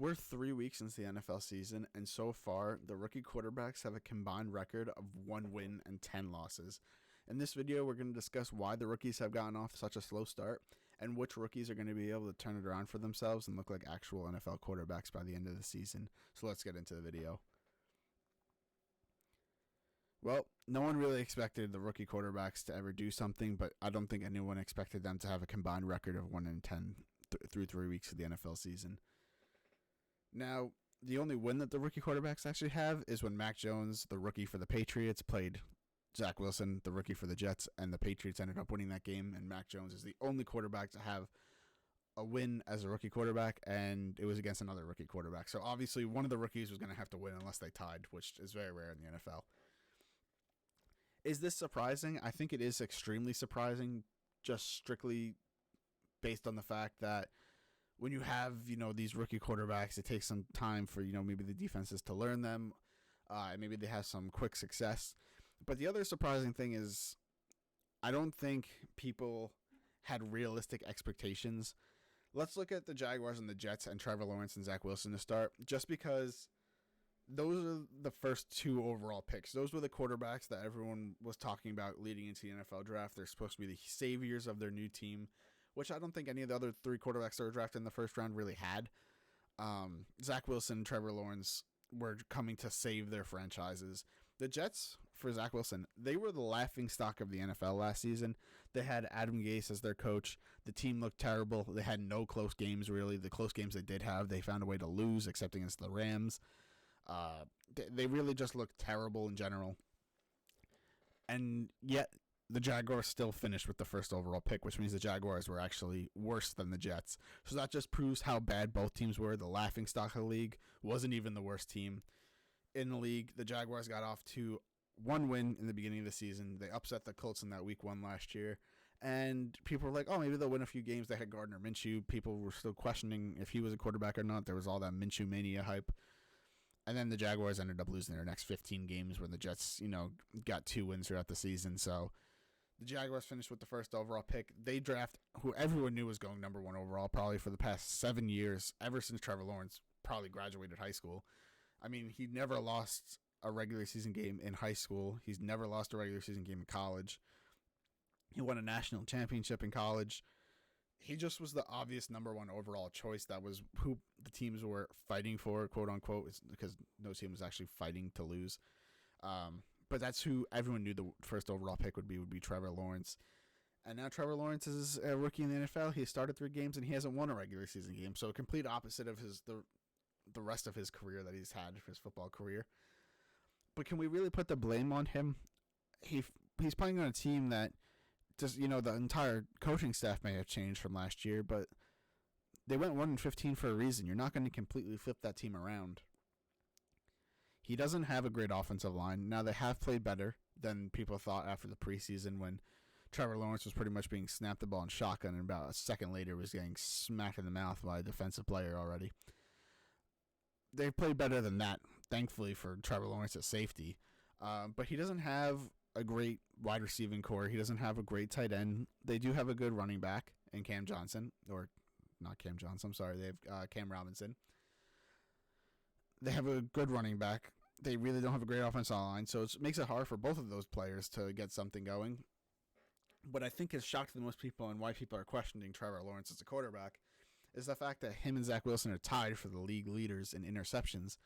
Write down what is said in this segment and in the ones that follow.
We're 3 weeks into the NFL season, and so far, the rookie quarterbacks have a combined record of 1 win and 10 losses. In this video, we're going to discuss why the rookies have gotten off such a slow start, and which rookies are going to be able to turn it around for themselves and look like actual NFL quarterbacks by the end of the season. So let's get into the video. Well, no one really expected the rookie quarterbacks to ever do something, but I don't think anyone expected them to have a combined record of 1 and 10 through 3 weeks of the NFL season. Now, the only win that the rookie quarterbacks actually have is when Mack Jones, the rookie for the Patriots, played Zach Wilson, the rookie for the Jets, and the Patriots ended up winning that game, and Mack Jones is the only quarterback to have a win as a rookie quarterback, and it was against another rookie quarterback. So obviously one of the rookies was going to have to win unless they tied, which is very rare in the NFL. Is this surprising? I think it is extremely surprising, just strictly based on the fact that when you have, these rookie quarterbacks, it takes some time for, maybe the defenses to learn them. Maybe they have some quick success. But the other surprising thing is I don't think people had realistic expectations. Let's look at the Jaguars and the Jets and Trevor Lawrence and Zach Wilson to start, just because those are the first 2 overall picks. Those were the quarterbacks that everyone was talking about leading into the NFL draft. They're supposed to be the saviors of their new team, which I don't think any of the other 3 quarterbacks that were drafted in the first round really had. Zach Wilson, Trevor Lawrence were coming to save their franchises. The Jets, for Zach Wilson, they were the laughing stock of the NFL last season. They had Adam Gase as their coach. The team looked terrible. They had no close games, really. The close games they did have, they found a way to lose, except against the Rams. They really just looked terrible in general. And yet the Jaguars still finished with the first overall pick, which means the Jaguars were actually worse than the Jets. So that just proves how bad both teams were. The laughingstock of the league wasn't even the worst team in the league. The Jaguars got off to 1 win in the beginning of the season. They upset the Colts in that week 1 last year. And people were like, oh, maybe they'll win a few games. They had Gardner Minshew. People were still questioning if he was a quarterback or not. There was all that Minshew mania hype. And then the Jaguars ended up losing their next 15 games when the Jets, got 2 wins throughout the season. So the Jaguars finished with the first overall pick. They draft who everyone knew was going number 1 overall probably for the past 7 years, ever since Trevor Lawrence probably graduated high school. I mean, he never lost a regular season game in high school. He's never lost a regular season game in college. He won a national championship in college. He just was the obvious number 1 overall choice. That was who the teams were fighting for, quote unquote, because no team was actually fighting to lose. But that's who everyone knew the first overall pick would be Trevor Lawrence. And now Trevor Lawrence is a rookie in the NFL. He started 3 games and he hasn't won a regular season game. So a complete opposite of the rest of his career that he's had for his football career. But can we really put the blame on him? He's playing on a team that just, the entire coaching staff may have changed from last year, but they went 1-15 for a reason. You're not going to completely flip that team around. He doesn't have a great offensive line. Now, they have played better than people thought after the preseason when Trevor Lawrence was pretty much being snapped the ball in shotgun and about a second later was getting smacked in the mouth by a defensive player already. They've played better than that, thankfully, for Trevor Lawrence at safety. But he doesn't have a great wide receiving core. He doesn't have a great tight end. They do have a good running back in Cam Johnson, or not Cam Johnson, I'm sorry. They have Cam Robinson. They have a good running back. They really don't have a great offensive line, so it makes it hard for both of those players to get something going. What I think has shocked the most people and why people are questioning Trevor Lawrence as a quarterback is the fact that him and Zach Wilson are tied for the league leaders in interceptions.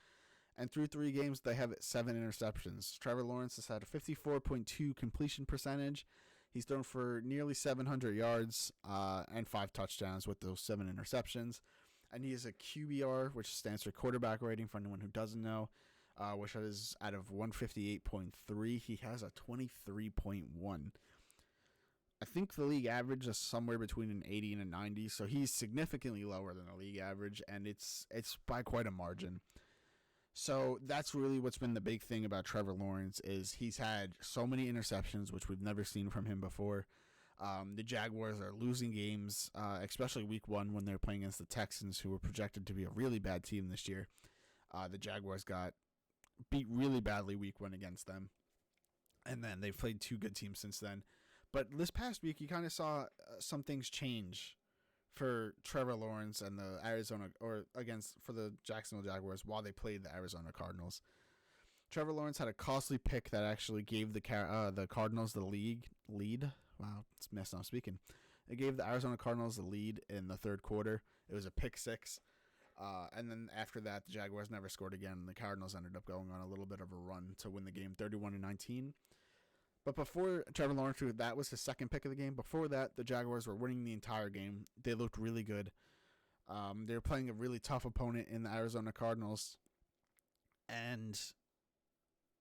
And through 3 games, they have 7 interceptions. Trevor Lawrence has had a 54.2 completion percentage. He's thrown for nearly 700 yards and 5 touchdowns with those 7 interceptions. And he has a QBR, which stands for quarterback rating for anyone who doesn't know, which is out of 158.3. He has a 23.1. I think the league average is somewhere between an 80 and a 90, so he's significantly lower than the league average, and it's by quite a margin. So that's really what's been the big thing about Trevor Lawrence is he's had so many interceptions, which we've never seen from him before. The Jaguars are losing games, especially week 1 when they're playing against the Texans, who were projected to be a really bad team this year. The Jaguars got beat really badly week 1 against them. And then they've played 2 good teams since then. But this past week, you kind of saw some things change for Trevor Lawrence and the for the Jacksonville Jaguars while they played the Arizona Cardinals. Trevor Lawrence had a costly pick that actually gave the Cardinals the lead. Wow, it's messed up speaking. It gave the Arizona Cardinals the lead in the third quarter. It was a pick six. And then after that, the Jaguars never scored again. The Cardinals ended up going on a little bit of a run to win the game 31-19. But before Trevor Lawrence, that was his second pick of the game. Before that, the Jaguars were winning the entire game. They looked really good. They were playing a really tough opponent in the Arizona Cardinals. And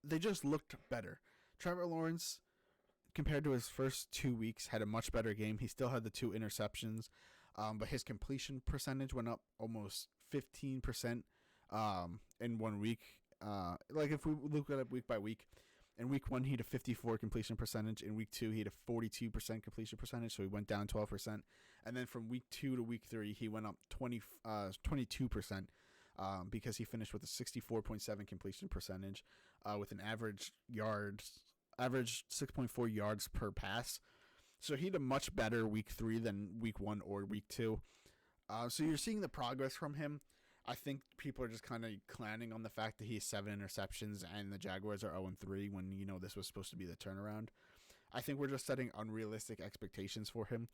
they just looked better. Trevor Lawrence, compared to his first 2 weeks, had a much better game. He still had the 2 interceptions, but his completion percentage went up almost 15% in 1 week. Like if we look at it week by week, in week 1 he had a 54 completion percentage. In week 2 he had a 42% completion percentage, so he went down 12%. And then from week 2 to week 3 he went up 22%. Because he finished with a 64.7 completion percentage, with an average 6.4 yards per pass. So he had a much better week 3 than week 1 or week 2. So you're seeing the progress from him. I think people are just kind of clowning on the fact that he has 7 interceptions and the Jaguars are 0-3 when, this was supposed to be the turnaround. I think we're just setting unrealistic expectations for him.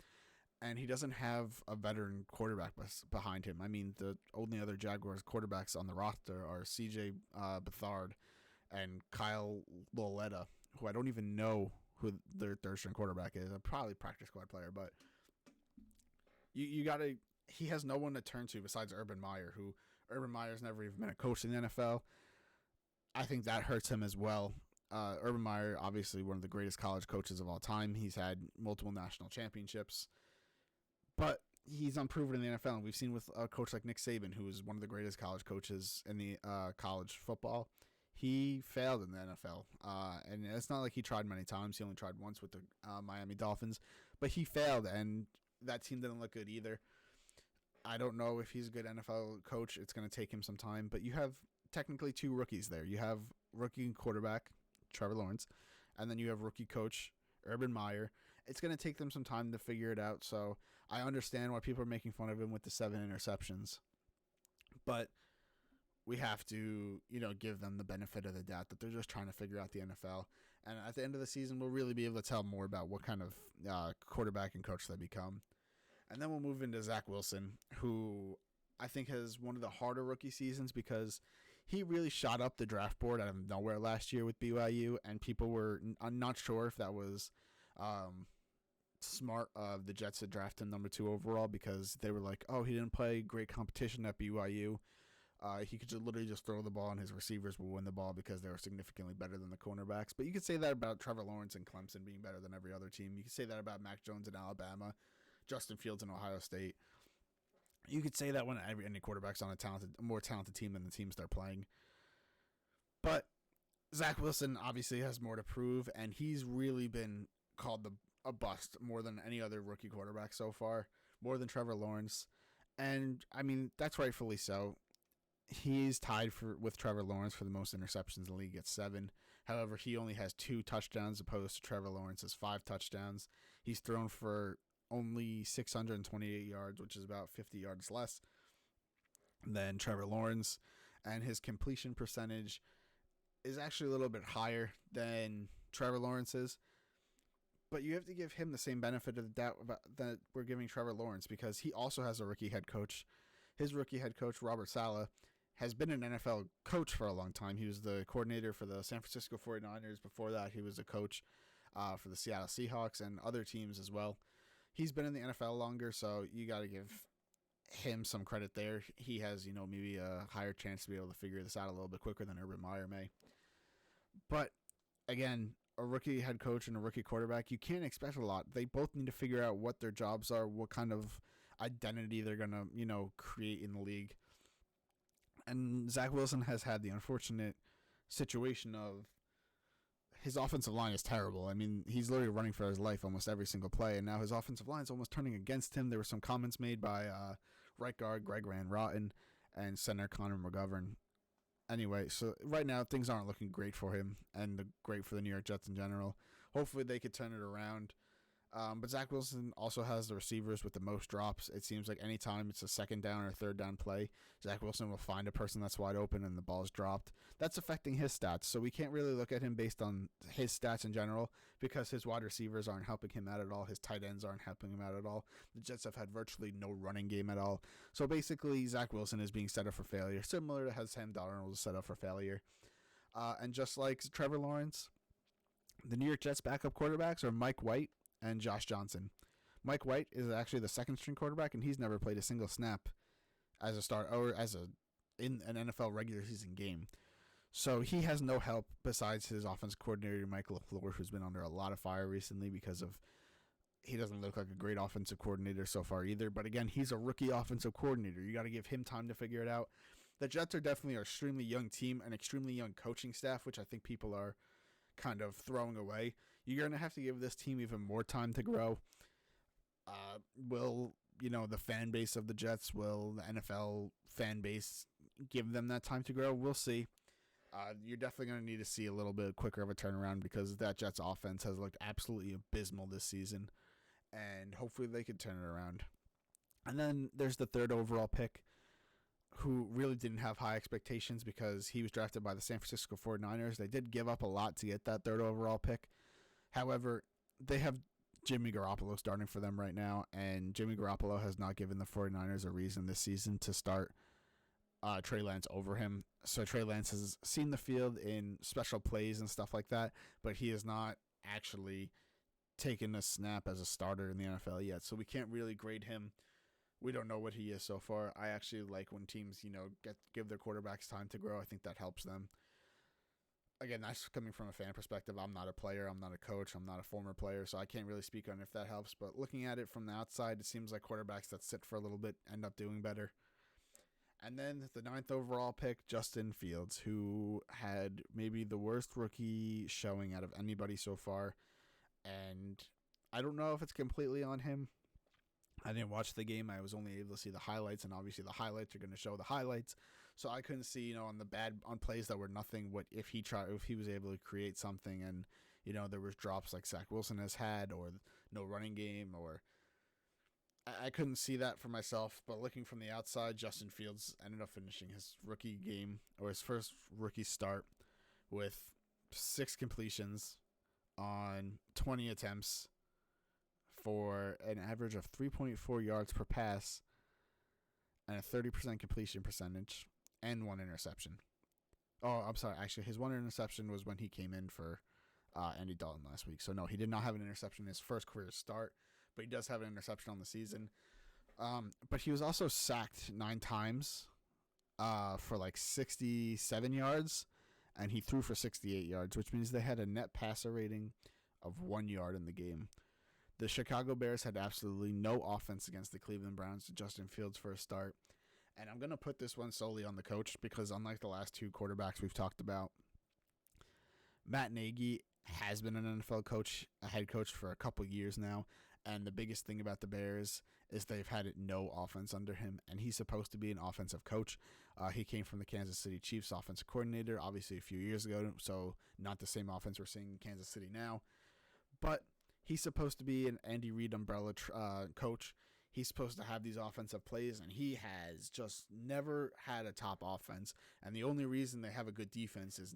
And he doesn't have a veteran quarterback behind him. I mean, the only other Jaguars quarterbacks on the roster are C.J. Beathard and Kyle Lauletta, who I don't even know who their third-string quarterback is. A probably practice squad player, but you gotta. He has no one to turn to besides Urban Meyer, who Urban Meyer's never even been a coach in the NFL. I think that hurts him as well. Urban Meyer, obviously one of the greatest college coaches of all time. He's had multiple national championships. But he's unproven in the NFL, and we've seen with a coach like Nick Saban, who is one of the greatest college coaches in the college football. He failed in the NFL, and it's not like he tried many times. He only tried once with the Miami Dolphins, but he failed, and that team didn't look good either. I don't know if he's a good NFL coach. It's going to take him some time, but you have technically 2 rookies there. You have rookie quarterback Trevor Lawrence, and then you have rookie coach Urban Meyer. It's going to take them some time to figure it out, so I understand why people are making fun of him with the 7 interceptions. But we have to, give them the benefit of the doubt that they're just trying to figure out the NFL. And at the end of the season, we'll really be able to tell more about what kind of quarterback and coach they become. And then we'll move into Zach Wilson, who I think has one of the harder rookie seasons because he really shot up the draft board out of nowhere last year with BYU, and people were not sure if that was smart of the Jets to draft him number 2 overall, because they were like, oh, he didn't play great competition at BYU. He could literally just throw the ball and his receivers will win the ball because they were significantly better than the cornerbacks. But you could say that about Trevor Lawrence and Clemson being better than every other team. You could say that about Mack Jones in Alabama, Justin Fields in Ohio State. You could say that when any quarterback's on a more talented team than the teams they're playing. But Zach Wilson obviously has more to prove, and he's really been called a bust more than any other rookie quarterback so far, more than Trevor Lawrence. And, I mean, that's rightfully so. He's tied with Trevor Lawrence for the most interceptions in the league at 7. However, he only has 2 touchdowns opposed to Trevor Lawrence's 5 touchdowns. He's thrown for only 628 yards, which is about 50 yards less than Trevor Lawrence. And his completion percentage is actually a little bit higher than Trevor Lawrence's. But you have to give him the same benefit of the doubt that we're giving Trevor Lawrence, because he also has a rookie head coach. His rookie head coach, Robert Saleh, has been an NFL coach for a long time. He was the coordinator for the San Francisco 49ers. Before that, he was a coach for the Seattle Seahawks and other teams as well. He's been in the NFL longer, so you got to give him some credit there. He has, maybe a higher chance to be able to figure this out a little bit quicker than Urban Meyer may. But, again, a rookie head coach and a rookie quarterback, you can't expect a lot. They both need to figure out what their jobs are, what kind of identity they're going to, create in the league. And Zach Wilson has had the unfortunate situation of his offensive line is terrible. I mean, he's literally running for his life almost every single play, and now his offensive line is almost turning against him. There were some comments made by right guard Greg Van Roten and center Connor McGovern. Anyway, so right now things aren't looking great for him and great for the New York Jets in general. Hopefully they could turn it around. But Zach Wilson also has the receivers with the most drops. It seems like anytime it's a second down or third down play, Zach Wilson will find a person that's wide open and the ball's dropped. That's affecting his stats. So we can't really look at him based on his stats in general because his wide receivers aren't helping him out at all. His tight ends aren't helping him out at all. The Jets have had virtually no running game at all. So basically, Zach Wilson is being set up for failure, similar to how Sam Darnold was set up for failure. And just like Trevor Lawrence, the New York Jets backup quarterbacks are Mike White and Josh Johnson. Mike White is actually the second string quarterback, and he's never played a single snap as a start or in an NFL regular season game. So he has no help besides his offensive coordinator, Mike LaFleur, who's been under a lot of fire recently because of he doesn't look like a great offensive coordinator so far either. But again, he's a rookie offensive coordinator. You got to give him time to figure it out. The Jets are definitely an extremely young team, an extremely young coaching staff, which I think people are kind of throwing away. You're going to have to give this team even more time to grow. Will the fan base of the Jets, will the NFL fan base give them that time to grow? We'll see. You're definitely going to need to see a little bit quicker of a turnaround because that Jets offense has looked absolutely abysmal this season, and hopefully they can turn it around. And then there's the third overall pick, who really didn't have high expectations because he was drafted by the San Francisco 49ers. They did give up a lot to get that third overall pick. However, they have Jimmy Garoppolo starting for them right now, and Jimmy Garoppolo has not given the 49ers a reason this season to start Trey Lance over him. So Trey Lance has seen the field in special plays and stuff like that, but he has not actually taken a snap as a starter in the NFL yet. So we can't really grade him. We don't know what he is so far. I actually like when teams, give their quarterbacks time to grow. I think that helps them. Again, that's coming from a fan perspective. I'm not a player. I'm not a coach. I'm not a former player, so I can't really speak on if that helps. But looking at it from the outside, it seems like quarterbacks that sit for a little bit end up doing better. And then the 9th overall pick, Justin Fields, who had maybe the worst rookie showing out of anybody so far. And I don't know if it's completely on him. I didn't watch the game. I was only able to see the highlights, and obviously the highlights are going to show the highlights. So I couldn't see, on plays that were nothing, if he was able to create something, and there was drops like Zach Wilson has had, or no running game, or I couldn't see that for myself. But looking from the outside, Justin Fields ended up finishing his rookie game or his first rookie start with 6 completions on 20 attempts, for an average of 3.4 yards per pass and a 30% completion percentage and 1 interception. Oh, I'm sorry. Actually, his 1 interception was when he came in for Andy Dalton last week. So, no, he did not have an interception in his first career start, but he does have an interception on the season. But he was also sacked 9 times for like 67 yards, and he threw for 68 yards, which means they had a net passer rating of 1 yard in the game. The Chicago Bears had absolutely no offense against the Cleveland Browns to Justin Fields' first start. And I'm going to put this one solely on the coach because unlike the last 2 quarterbacks we've talked about, Matt Nagy has been an NFL coach, a head coach for a couple years now. And the biggest thing about the Bears is they've had no offense under him. And he's supposed to be an offensive coach. He came from the Kansas City Chiefs offensive coordinator, obviously a few years ago. So not the same offense we're seeing in Kansas City now. But he's supposed to be an Andy Reid umbrella coach. He's supposed to have these offensive plays, and he has just never had a top offense. And the only reason they have a good defense is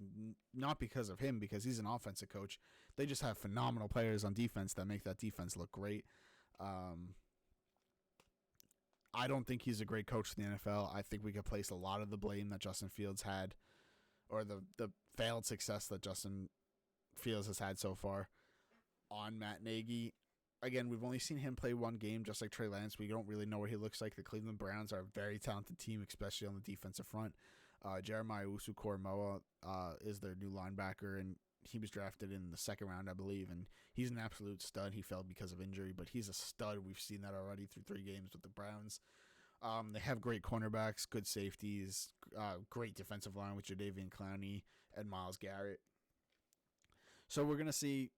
not because of him, because he's an offensive coach. They just have phenomenal players on defense that make that defense look great. I don't think he's a great coach in the NFL. I think we could place a lot of the blame that Justin Fields had, or the failed success that Justin Fields has had so far, on Matt Nagy. Again, we've only seen him play 1 game, just like Trey Lance. We don't really know what he looks like. The Cleveland Browns are a very talented team, especially on the defensive front. Jeremiah Owusu-Koramoah is their new linebacker, and he was drafted in the 2nd round, I believe, and he's an absolute stud. He fell because of injury, but he's a stud. We've seen that already through 3 games with the Browns. They have great cornerbacks, good safeties, great defensive line with Jadeveon Clowney and Myles Garrett. So we're going to see,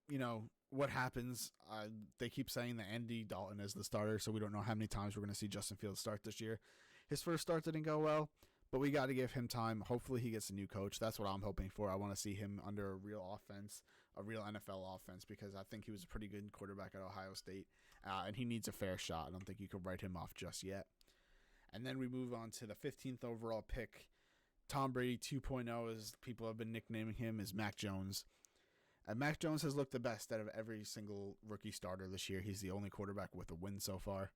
what happens. They keep saying that Andy Dalton is the starter, so we don't know how many times we're going to see Justin Fields start this year. His first start didn't go well, but we got to give him time. Hopefully he gets a new coach. That's what I'm hoping for. I want to see him under a real offense, a real NFL offense because I think he was a pretty good quarterback at Ohio State, and he needs a fair shot. I don't think you could write him off just yet. And then we move on to the 15th overall pick. Tom Brady 2.0, as people have been nicknaming him, is Mack Jones. And Mack Jones has looked the best out of every single rookie starter this year. He's the only quarterback with a win so far.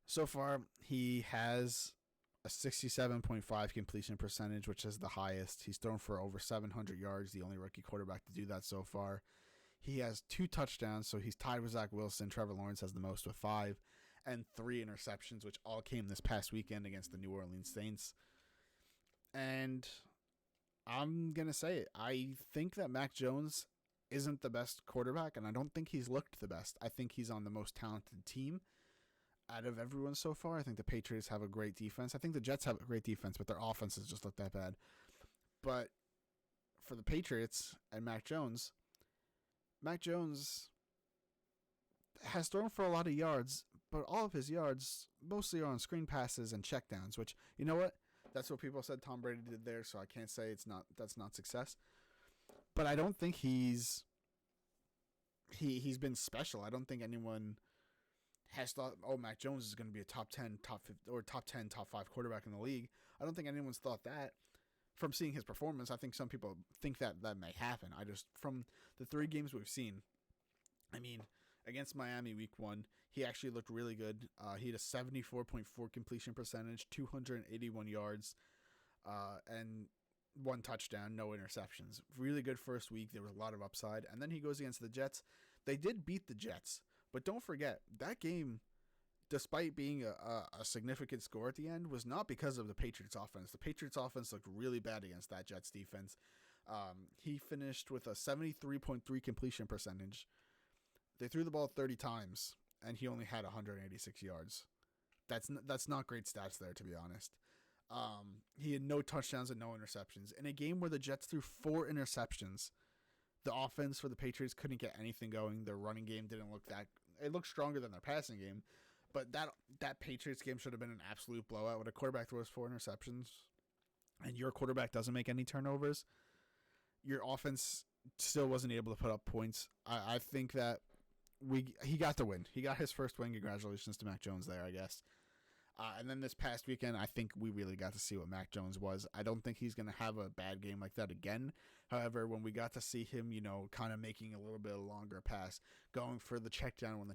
So far, he has a 67.5 completion percentage, which is the highest. He's thrown for over 700 yards, the only rookie quarterback to do that so far. He has 2 touchdowns, so he's tied with Zach Wilson. Trevor Lawrence has the most with 5, and 3 interceptions, which all came this past weekend against the New Orleans Saints. And I'm going to say it. I think that Mack Jones isn't the best quarterback, and I don't think he's looked the best. I think he's on the most talented team out of everyone so far. I think the Patriots have a great defense. I think the Jets have a great defense, but their offenses just look that bad. But for the Patriots and Mack Jones has thrown for a lot of yards, but all of his yards mostly are on screen passes and checkdowns, which, you know what? That's what people said Tom Brady did there, so I can't say that's not success. But I don't think he's been special. I don't think anyone has thought, oh, Mack Jones is going to be a top 10, top 50, or top 10, top 5 quarterback in the league. I don't think anyone's thought that from seeing his performance. I think some people think that may happen. From the 3 games we've seen, I mean, against Miami week 1, he actually looked really good. He had a 74.4 completion percentage, 281 yards, and 1 touchdown, no interceptions. Really good first week. There was a lot of upside. And then he goes against the Jets. They did beat the Jets. But don't forget, that game, despite being a significant score at the end, was not because of the Patriots offense. The Patriots offense looked really bad against that Jets defense. He finished with a 73.3 completion percentage. They threw the ball 30 times, and he only had 186 yards. That's not great stats there, to be honest. He had no touchdowns and no interceptions. In a game where the Jets threw 4 interceptions, the offense for the Patriots couldn't get anything going. Their running game didn't look that... It looked stronger than their passing game. But that Patriots game should have been an absolute blowout. When a quarterback throws 4 interceptions and your quarterback doesn't make any turnovers, your offense still wasn't able to put up points. I think that he got the win. He got his first win. Congratulations to Mack Jones there, I guess. And then this past weekend, I think we really got to see what Mack Jones was. I don't think he's going to have a bad game like that again. However, when we got to see him, kind of making a little bit of a longer pass, going for the check down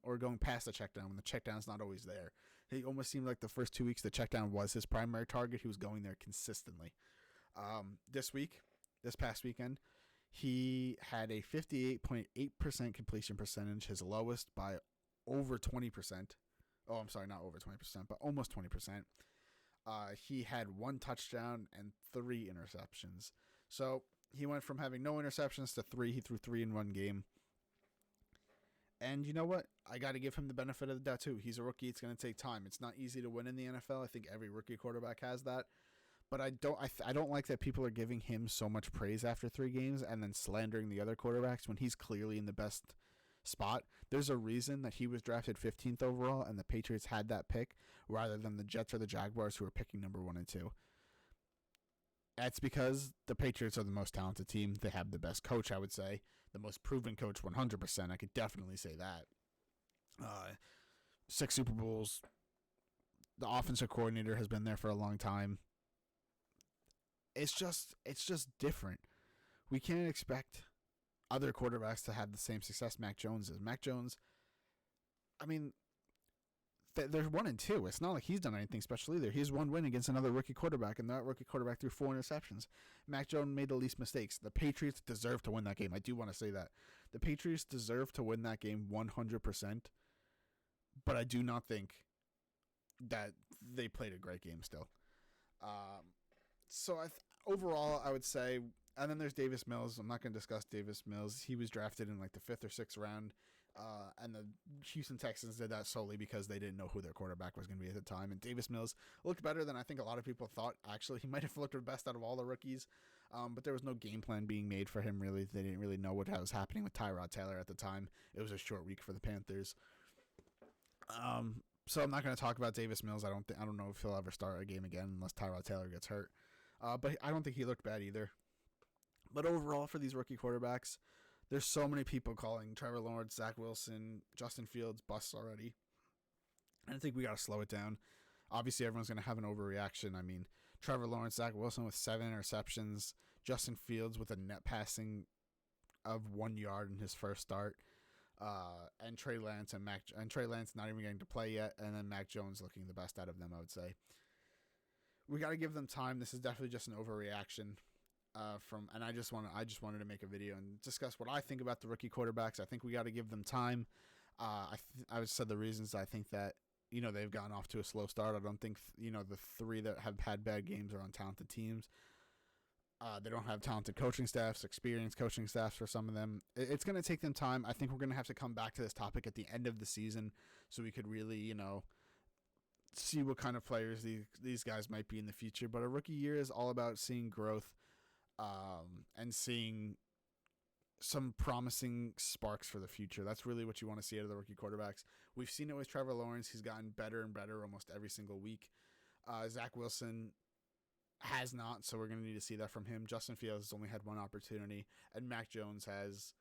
or going past the check down when the check down's not always there. He almost seemed like the first 2 weeks the check down was his primary target. He was going there consistently. This past weekend, he had a 58.8% completion percentage, his lowest by over 20%. Oh, I'm sorry, not over 20%, but almost 20%. He had 1 touchdown and 3 interceptions. So he went from having no interceptions to 3. He threw 3 in 1 game. And you know what? I got to give him the benefit of the doubt too. He's a rookie. It's going to take time. It's not easy to win in the NFL. I think every rookie quarterback has that. But I don't like that people are giving him so much praise after 3 games and then slandering the other quarterbacks when he's clearly in the best spot. There's a reason that he was drafted 15th overall and the Patriots had that pick rather than the Jets or the Jaguars who were picking number 1 and 2. That's because the Patriots are the most talented team. They have the best coach, I would say. The most proven coach, 100%. I could definitely say that. 6 Super Bowls. The offensive coordinator has been there for a long time. It's just different. We can't expect other quarterbacks to have the same success Mack Jones is. Mack Jones, I mean, they're 1 and 2. It's not like he's done anything special either. He has 1 win against another rookie quarterback, and that rookie quarterback threw 4 interceptions. Mack Jones made the least mistakes. The Patriots deserve to win that game. I do want to say that. The Patriots deserve to win that game 100%, but I do not think that they played a great game still. So overall, I would say, and then there's Davis Mills. I'm not going to discuss Davis Mills. He was drafted in like the 5th or 6th round, and the Houston Texans did that solely because they didn't know who their quarterback was going to be at the time. And Davis Mills looked better than I think a lot of people thought. Actually, he might have looked the best out of all the rookies, but there was no game plan being made for him, really. They didn't really know what was happening with Tyrod Taylor at the time. It was a short week for the Panthers. So I'm not going to talk about Davis Mills. I don't know if he'll ever start a game again unless Tyrod Taylor gets hurt. But I don't think he looked bad either. But overall, for these rookie quarterbacks, there's so many people calling Trevor Lawrence, Zach Wilson, Justin Fields busts already. And I think we got to slow it down. Obviously, everyone's going to have an overreaction. I mean, Trevor Lawrence, Zach Wilson with 7 interceptions, Justin Fields with a net passing of 1 yard in his first start, and Trey Lance not even getting to play yet, and then Mack Jones looking the best out of them, I would say. We got to give them time. This is definitely just an overreaction. I just wanted to make a video and discuss what I think about the rookie quarterbacks. I think we got to give them time. I said the reasons I think that they've gotten off to a slow start. I don't think the 3 that have had bad games are on talented teams. They don't have talented coaching staffs, experienced coaching staffs for some of them. It's going to take them time. I think we're going to have to come back to this topic at the end of the season so we could really see what kind of players these guys might be in the future. But a rookie year is all about seeing growth. And seeing some promising sparks for the future. That's really what you want to see out of the rookie quarterbacks. We've seen it with Trevor Lawrence. He's gotten better and better almost every single week. Zach Wilson has not, so we're going to need to see that from him. Justin Fields has only had 1 opportunity, and Mack Jones has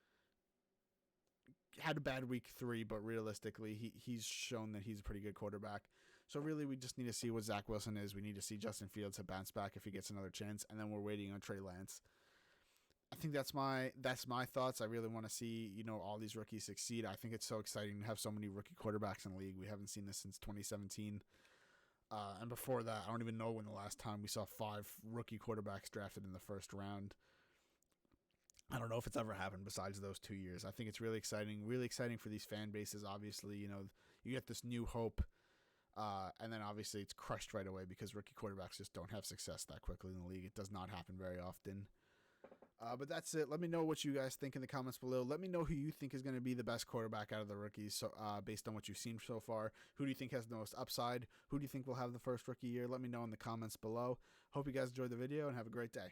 had a bad week 3, but realistically, he's shown that he's a pretty good quarterback. So really, we just need to see what Zach Wilson is. We need to see Justin Fields have bounce back if he gets another chance, and then we're waiting on Trey Lance. I think that's my thoughts. I really want to see all these rookies succeed. I think it's so exciting to have so many rookie quarterbacks in the league. We haven't seen this since 2017, and before that, I don't even know when the last time we saw 5 rookie quarterbacks drafted in the first round. I don't know if it's ever happened besides those 2 years. I think it's really exciting for these fan bases. Obviously, you get this new hope. And then obviously it's crushed right away because rookie quarterbacks just don't have success that quickly in the league. It does not happen very often. But that's it. Let me know what you guys think in the comments below. Let me know who you think is going to be the best quarterback out of the rookies based on what you've seen so far. Who do you think has the most upside? Who do you think will have the first rookie year? Let me know in the comments below. Hope you guys enjoyed the video and have a great day.